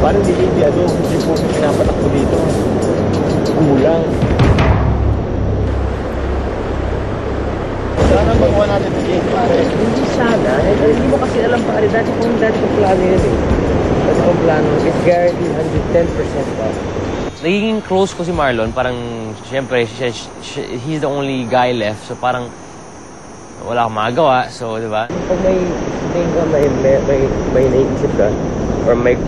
Parang hindi po pinapatakbo dito. Kulang. Sana magawa natin ito dito, pare. Hindi sana. Hindi mo kasi alam, pare. Dati kong plano yun eh. Dati kong plano. It's guaranteed 110% pa. Nagiging close ko si Marlon. Parang, siyempre, he's the only guy left. So, parang, wala akong magagawa. So, di ba? Kung may naiisip ka, or may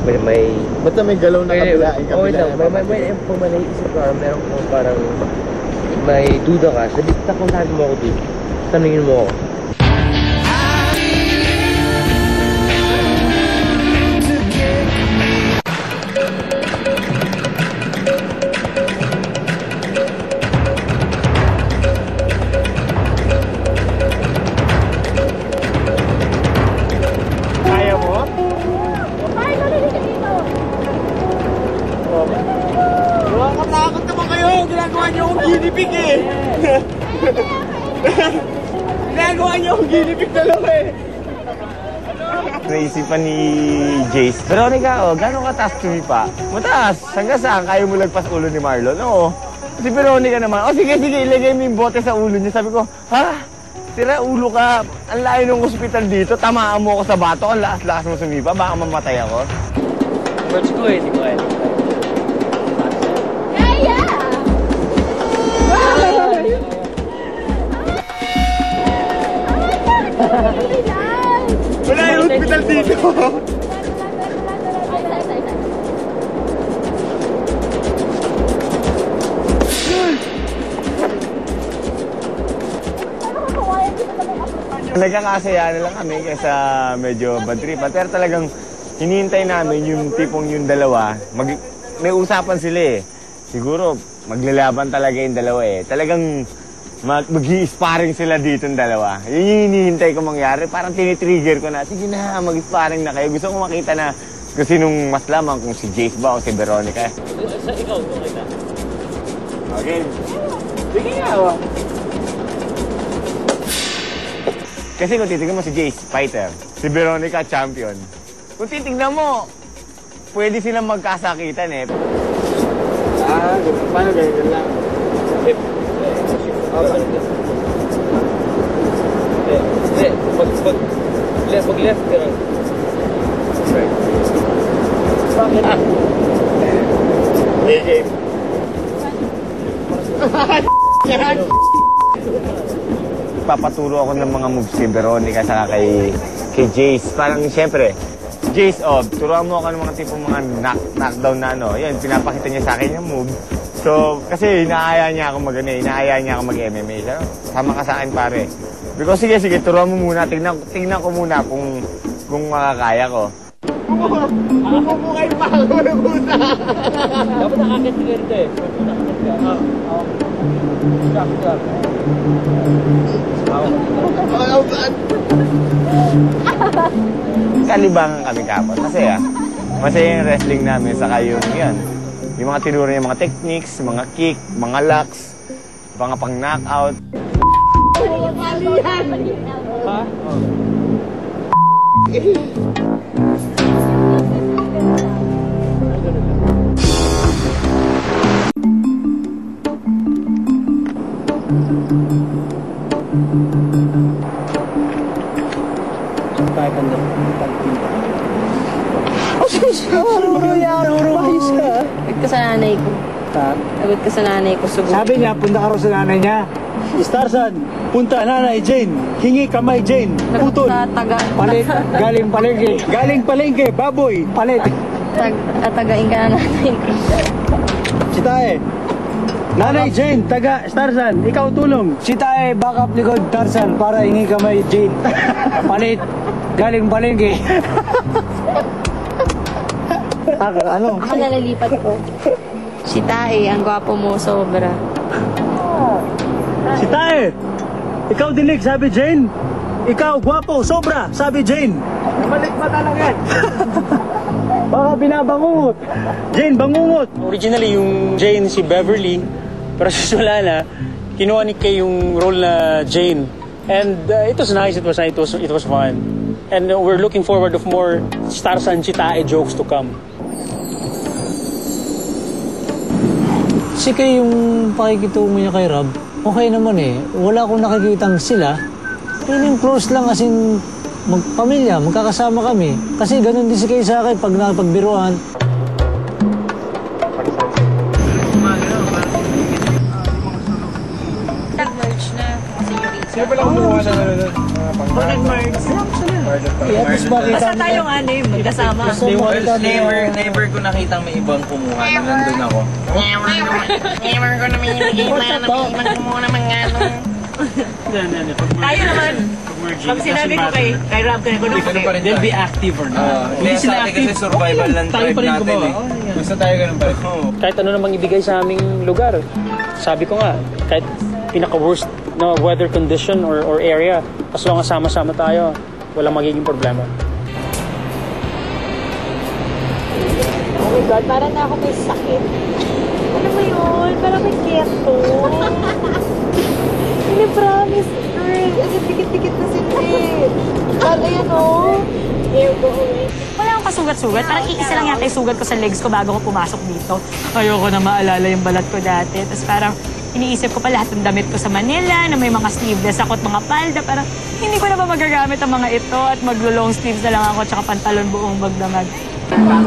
Basta may galaw na kabilain ka. Okay lang, kung may naiisip ka, or meron kung parang may duda ka, kontakin mo ako dito. Tanungin mo ako. Nakakatakot naman kayo! Ginagawa niyo akong ginipig eh! Ginagawa niyo akong ginipig dalawa eh! Naisipan ni Jace, Veronica, gano'ng kataas tumipa? Mataas! Hanggang saan kaya mo lagpas ulo ni Marlon? Oo. Si Veronica naman, sige, ilagay mo yung bote sa ulo niya. Sabi ko, ha? Tira, ulo ka. Ang layo ng ospital dito. Tamaan mo ako sa bato. Ang lakas-lakas mo sumipa. Baka mamatay ako. Words ko eh, di ko eh. Wala yung hospital dito! Nagkakasaya na lang kami kaysa medyo bad trip. Pero talagang hinihintay namin yung tipong yung dalawa. May usapan sila eh. Siguro maglalaban talaga yung dalawa eh. Talagang mag-i-sparring sila dito yung dalawa. Yun yung hinihintay ko mangyari. Parang tinitrigger ko na, sige na, mag-sparring na kayo. Gusto ko makita na kung sinong mas lamang, kung si Jace ba o si Veronica. Sa ikaw, kita. Okay. Sige nga, Kasi kung titignan mo si Jace, fighter. Si Veronica, champion. Kung titignan mo, pwede silang magkasakitan eh. Paano ganyan lang? Pag-left ka lang. Bakit? Game. Papaturo ako ng mga moves kay Veronica saka kay Jace. Parang siyempre, Jace, turuan mo ako ng mga tipong mga knockdown na ano. Yan, pinapakita niya sa akin yung move. So, kasi inaaya niya ako mag-MMA. Sama ka sa akin, pare. Because sige, turuan mo muna. Tingnan ko muna kung makakaya ko. Ako mo kayo pakagunaguta! Dapat nakakit ka rito eh. Kalibangan kami kapon. Masaya. Masaya yung wrestling namin. Saka yung yan. Yung mga tinuro niya, mga techniques, mga kick, mga locks, mga pang-knockout. Ha? Agad ka sa nanay ko. Agad ka sa nanay ko. Sabi niya, punta ka raw sa nanay niya. Starson, punta nanay Jane. Hingi kamay Jane. Putol. Palit. Galing palengke. Galing palengke. Baboy. Palit. Tagain ka na nanay ko. Si Tae. Nanay Jane, taga Starson, ikaw tulong. Si Tae, backup likod Tarzan para hingi kamay Jane. Palit. Galing palengke. Ano? Ako nalilipat ko. Si Tae, ang gwapo mo, sobra. Si Tae, ikaw dinig, sabi Jane. Ikaw, gwapo, sobra, sabi Jane. Balik mata lang yan! Baka binabangungot. Jane, bangungot. Originally, yung Jane si Beverly, pero susula na, kinuha ni Kay yung role na Jane. And it was nice, it was fun. And we're looking forward of more Starsan Chitae jokes to come. Si Kay yung pakikitungo niya kay Rob, okay naman eh. Wala akong nakikitang sila. Feeling close lang as in magpamilya, magkakasama kami. Kasi ganun din si Kay sa akin pag nakapagbiruan. Sino pala kumuha ng ano doon? Basta tayong anim, magkasama. Never ko nakitang may ibang kumuha nung nandun ako. Never ko na may nakikita na may ibang kumuha ng mga Tayo naman. Pag sinabi ko kay Rob, They'll be active or not. Hindi sila active. Kasi survival ng tribe natin eh. Gusto tayo ganun pa rin. Kahit ano namang ibigay sa aming lugar. Sabi ko nga, kahit pinaka-worst na weather condition or area, as long as sama-sama tayo, walang magiging problema. oh my God, parang na ako may sakit. Ano ba yun? Parang may keto. Hindi, promise, girl. Kasi dikit-dikit na sila eh. Parang yan, oh. Here go away. Wala akong kasugat-sugat. Parang iisa lang yata yung sugat ko sa legs ko bago ko pumasok dito. Ayoko na maalala yung balat ko dati. Tapos parang iniisip ko pa lahat ng damit ko sa Manila na may mga sleeveless ako at mga palda. Parang hindi ko na ba magagamit ang mga ito at maglo-long sleeves na lang ako tsaka pantalon buong magdamag. Sana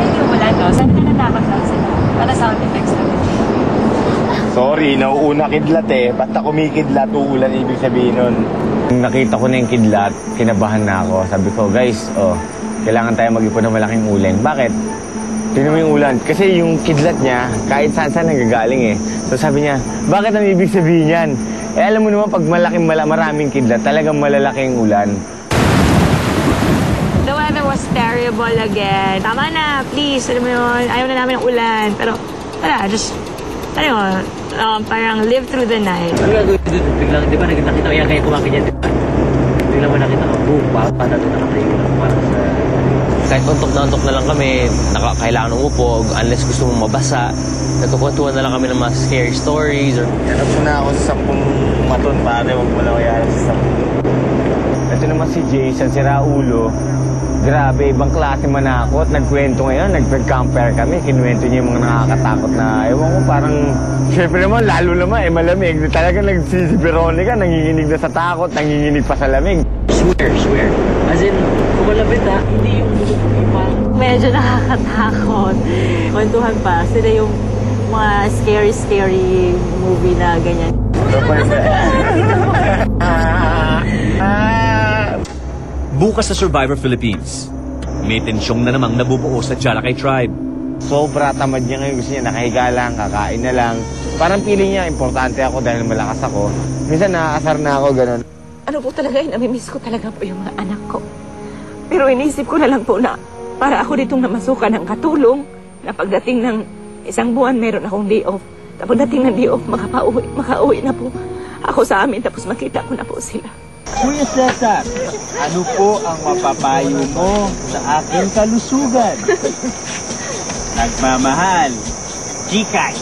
hindi umulan, no? Sana nanatakot lang sila. Para sound effects lang. Sorry, nauuna kidlat eh. Basta kumikidlat, uulan ibig sabihin nun. Nung nakita ko na yung kidlat, kinabahan na ako. Sabi ko, guys, kailangan tayo mag-ipon ng malaking ulan. Bakit? Tingnan mo yung ulan. Kasi yung kidlat niya, kahit saan-saan nanggagaling eh. So sabi niya, bakit ang ibig sabihin yan? Eh alam mo naman, pag maraming kidlat, talagang malalaking ulan. The weather was terrible again. Tama na, please. Alam mo yun, ayaw na namin ng ulan. Pero, wala, just, parang live through the night. Ano gagawin doon? Biglang, di ba, nakita ko yan kaya kumakin yan, di ba? Biglang mo nakita ko, boom, patalo na kami lang parang sa... Kahit untok na lang kami, kailangan umupo, unless gusto mong mabasa. Nagkukwentuhan na lang kami ng mga scary stories. Hanap mo na ako sa 10 maton, pare. Huwag mo lang kaya sa 10. Ito naman si Jason, si Raulo. Grabe, ibang klase manakot. Nagkwento ngayon, nag-compare kami. Kinuwento niya yung mga nakakatakot na, ewan ko, parang... Siyempre naman, lalo naman, malamig. Talagang si Veronica, nanginginig na sa takot, nanginginig pa sa lamig. Swear. As in, kung malapit hindi yung parang... Medyo nakakatakot. Kwentuhan pa, sila yung mga scary movie na ganyan. Bukas sa Survivor Philippines, may tensyong na namang nabubuo sa Jalakay Tribe. Sobra tamad niya ngayon. Gusto niya nakahiga lang, kakain na lang. Parang feeling niya, importante ako dahil malakas ako. Minsan naaasar na ako, ganun. Ano po talaga, namimiss ko talaga po yung mga anak ko. Pero inisip ko na lang po na para ako ditong namasukan ng katulong na pagdating ng isang buwan meron akong day off. Tapos dating ng day off, makauwi na po ako sa amin tapos makita ko na po sila. Kuya Cesar, ano po ang mapapayo mo sa aking kalusugan? Nagmamahal, Chikay.